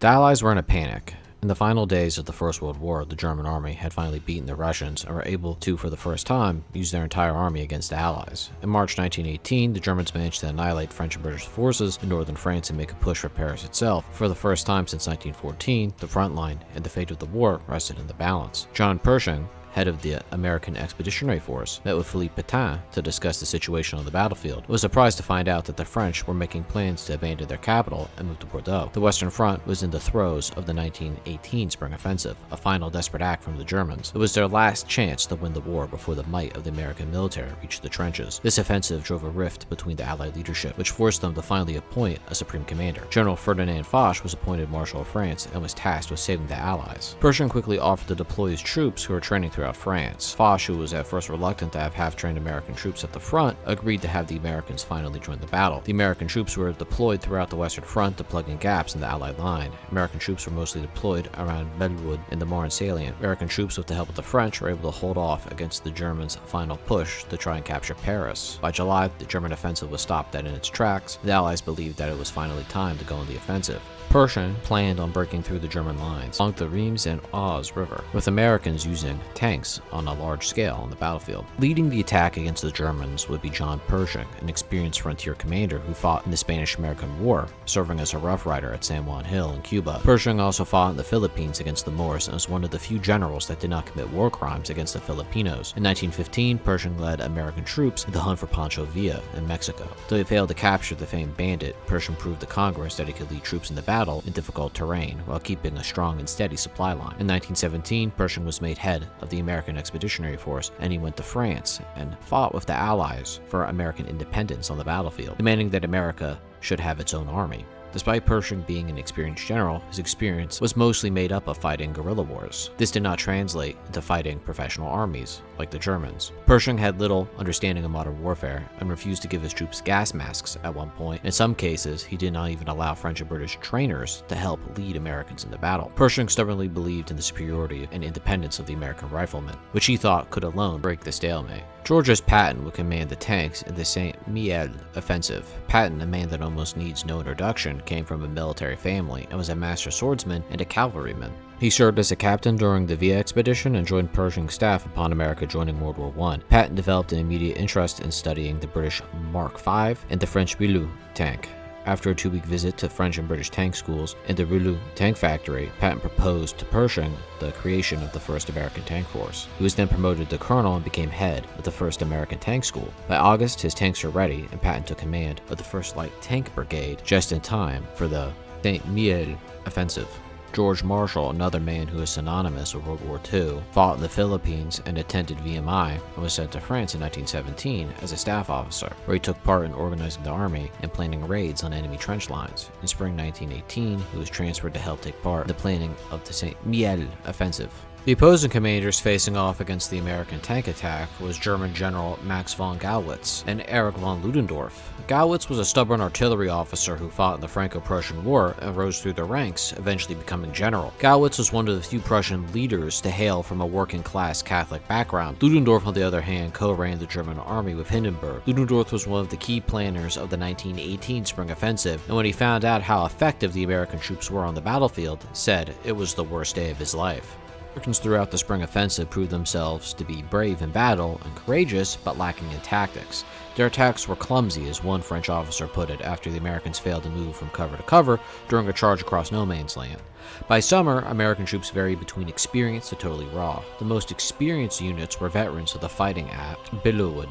The Allies were in a panic. In the final days of the First World War, the German army had finally beaten the Russians and were able to, for the first time, use their entire army against the Allies. In March 1918, the Germans managed to annihilate French and British forces in northern France and make a push for Paris itself. For the first time since 1914, the front line and the fate of the war rested in the balance. John Pershing, head of the American Expeditionary Force, met with Philippe Petain to discuss the situation on the battlefield. Was surprised to find out that the French were making plans to abandon their capital and move to Bordeaux. The Western Front was in the throes of the 1918 Spring Offensive, a final desperate act from the Germans. It was their last chance to win the war before the might of the American military reached the trenches. This offensive drove a rift between the Allied leadership, which forced them to finally appoint a supreme commander. General Ferdinand Foch was appointed Marshal of France and was tasked with saving the Allies. Pershing quickly offered to deploy his troops who were training throughout France. Foch, who was at first reluctant to have half-trained American troops at the front, agreed to have the Americans finally join the battle. The American troops were deployed throughout the Western Front to plug in gaps in the Allied line. American troops were mostly deployed around Bellewood and the Marne salient. American troops, with the help of the French, were able to hold off against the Germans' final push to try and capture Paris. By July, the German offensive was stopped dead in its tracks. The Allies believed that it was finally time to go on the offensive. Pershing planned on breaking through the German lines along the Reims and Oise River, with Americans using tanks on a large scale on the battlefield. Leading the attack against the Germans would be John Pershing, an experienced frontier commander who fought in the Spanish-American War, serving as a Rough Rider at San Juan Hill in Cuba. Pershing also fought in the Philippines against the Moors and was one of the few generals that did not commit war crimes against the Filipinos. In 1915, Pershing led American troops in the hunt for Pancho Villa in Mexico. Though he failed to capture the famed bandit, Pershing proved to Congress that he could lead troops in the battle in difficult terrain while keeping a strong and steady supply line. In 1917, Pershing was made head of the American Expeditionary Force, and he went to France and fought with the Allies for American independence on the battlefield, demanding that America should have its own army. Despite Pershing being an experienced general, his experience was mostly made up of fighting guerrilla wars. This did not translate into fighting professional armies, like the Germans. Pershing had little understanding of modern warfare and refused to give his troops gas masks at one point. In some cases, he did not even allow French and British trainers to help lead Americans into battle. Pershing stubbornly believed in the superiority and independence of the American riflemen, which he thought could alone break the stalemate. Georges Patton would command the tanks in the Saint-Mihiel offensive. Patton, a man that almost needs no introduction, came from a military family and was a master swordsman and a cavalryman. He served as a captain during the Villa expedition and joined Pershing's staff upon America joining World War I. Patton developed an immediate interest in studying the British Mark V and the French Rouleau tank. After a 2-week visit to French and British tank schools and the Rouleau tank factory, Patton proposed to Pershing the creation of the first American tank force. He was then promoted to colonel and became head of the first American tank school. By August, his tanks were ready, and Patton took command of the 1st Light Tank Brigade just in time for the Saint-Mihiel offensive. George Marshall, another man who is synonymous with World War II, fought in the Philippines and attended VMI and was sent to France in 1917 as a staff officer, where he took part in organizing the army and planning raids on enemy trench lines. In spring 1918, he was transferred to help take part in the planning of the Saint-Mihiel offensive. The opposing commanders facing off against the American tank attack was German General Max von Gallwitz and Erich von Ludendorff. Gallwitz was a stubborn artillery officer who fought in the Franco-Prussian War and rose through the ranks, eventually becoming general. Gallwitz was one of the few Prussian leaders to hail from a working-class Catholic background. Ludendorff, on the other hand, co-ran the German army with Hindenburg. Ludendorff was one of the key planners of the 1918 Spring Offensive, and when he found out how effective the American troops were on the battlefield, said it was the worst day of his life. Americans throughout the Spring Offensive proved themselves to be brave in battle and courageous, but lacking in tactics. Their attacks were clumsy, as one French officer put it, after the Americans failed to move from cover to cover during a charge across no man's land. By summer, American troops varied between experienced to totally raw. The most experienced units were veterans of the fighting at Bellewood.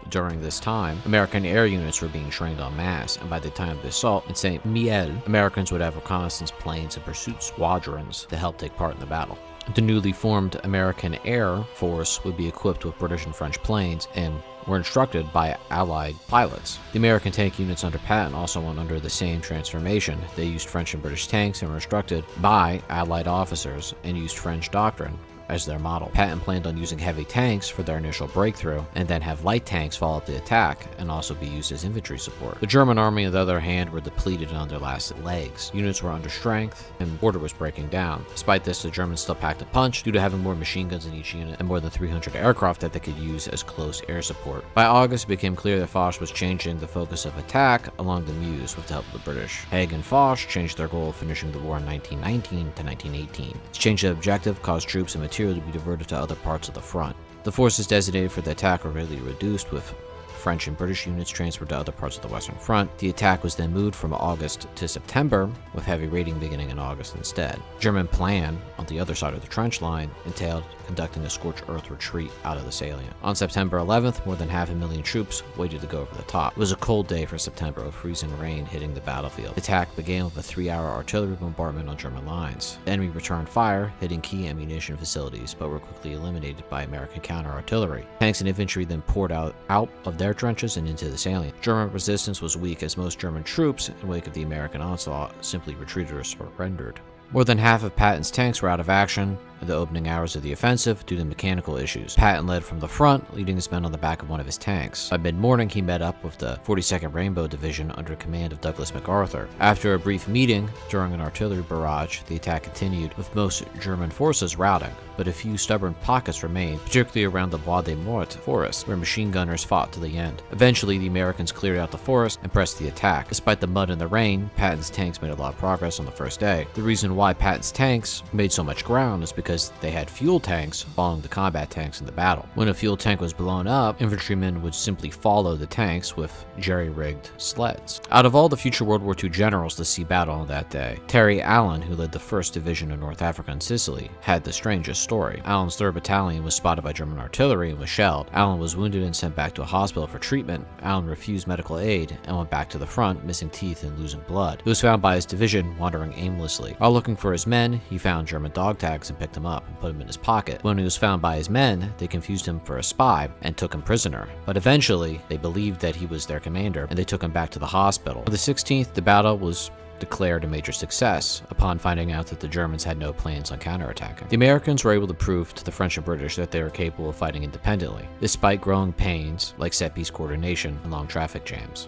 During this time, American air units were being trained en masse, and by the time of the assault in Saint-Mihiel, Americans would have reconnaissance planes and pursuit squadrons to help take part in the battle. The newly formed American Air Force would be equipped with British and French planes and were instructed by Allied pilots. The American tank units under Patton also went under the same transformation. They used French and British tanks and were instructed by Allied officers and used French doctrine as their model. Petain planned on using heavy tanks for their initial breakthrough, and then have light tanks follow up the attack and also be used as infantry support. The German army, on the other hand, were depleted and on their last legs. Units were under strength, and border was breaking down. Despite this, the Germans still packed a punch due to having more machine guns in each unit and more than 300 aircraft that they could use as close air support. By August, it became clear that Foch was changing the focus of attack along the Meuse with the help of the British. Haig and Foch changed their goal of finishing the war in 1919 to 1918. This change of objective caused troops and material to be diverted to other parts of the front. The forces designated for the attack were greatly reduced, with French and British units transferred to other parts of the Western Front. The attack was then moved from August to September, with heavy raiding beginning in August instead. German plan on the other side of the trench line entailed conducting a scorched earth retreat out of the salient. On September 11th, more than 500,000 troops waited to go over the top. It was a cold day for September, with freezing rain hitting the battlefield. The attack began with a 3-hour artillery bombardment on German lines. The enemy returned fire, hitting key ammunition facilities, but were quickly eliminated by American counter-artillery. Tanks and infantry then poured out of their trenches and into the salient. German resistance was weak, as most German troops, in wake of the American onslaught, simply retreated or surrendered. More than half of Peitin's tanks were out of action in the opening hours of the offensive due to mechanical issues. Petain led from the front, leading his men on the back of one of his tanks. By mid-morning, he met up with the 42nd Rainbow Division under command of Douglas MacArthur. After a brief meeting during an artillery barrage, the attack continued, with most German forces routing, but a few stubborn pockets remained, particularly around the Bois des Morts forest, where machine gunners fought to the end. Eventually, the Americans cleared out the forest and pressed the attack. Despite the mud and the rain, Peitin's tanks made a lot of progress on the first day. The reason why Peitin's tanks made so much ground is because they had fuel tanks following the combat tanks in the battle. When a fuel tank was blown up, infantrymen would simply follow the tanks with jerry-rigged sleds. Out of all the future World War II generals to see battle on that day, Terry Allen, who led the 1st Division of North Africa and Sicily, had the strangest story. Allen's 3rd Battalion was spotted by German artillery and was shelled. Allen was wounded and sent back to a hospital for treatment. Allen refused medical aid and went back to the front, missing teeth and losing blood. He was found by his division wandering aimlessly. While looking for his men, he found German dog tags and picked them up and put them in his pocket. When he was found by his men, they confused him for a spy and took him prisoner. But eventually, they believed that he was their commander, and they took him back to the hospital. On the 16th, the battle was declared a major success upon finding out that the Germans had no plans on counterattacking. The Americans were able to prove to the French and British that they were capable of fighting independently, despite growing pains like set-piece coordination and long traffic jams.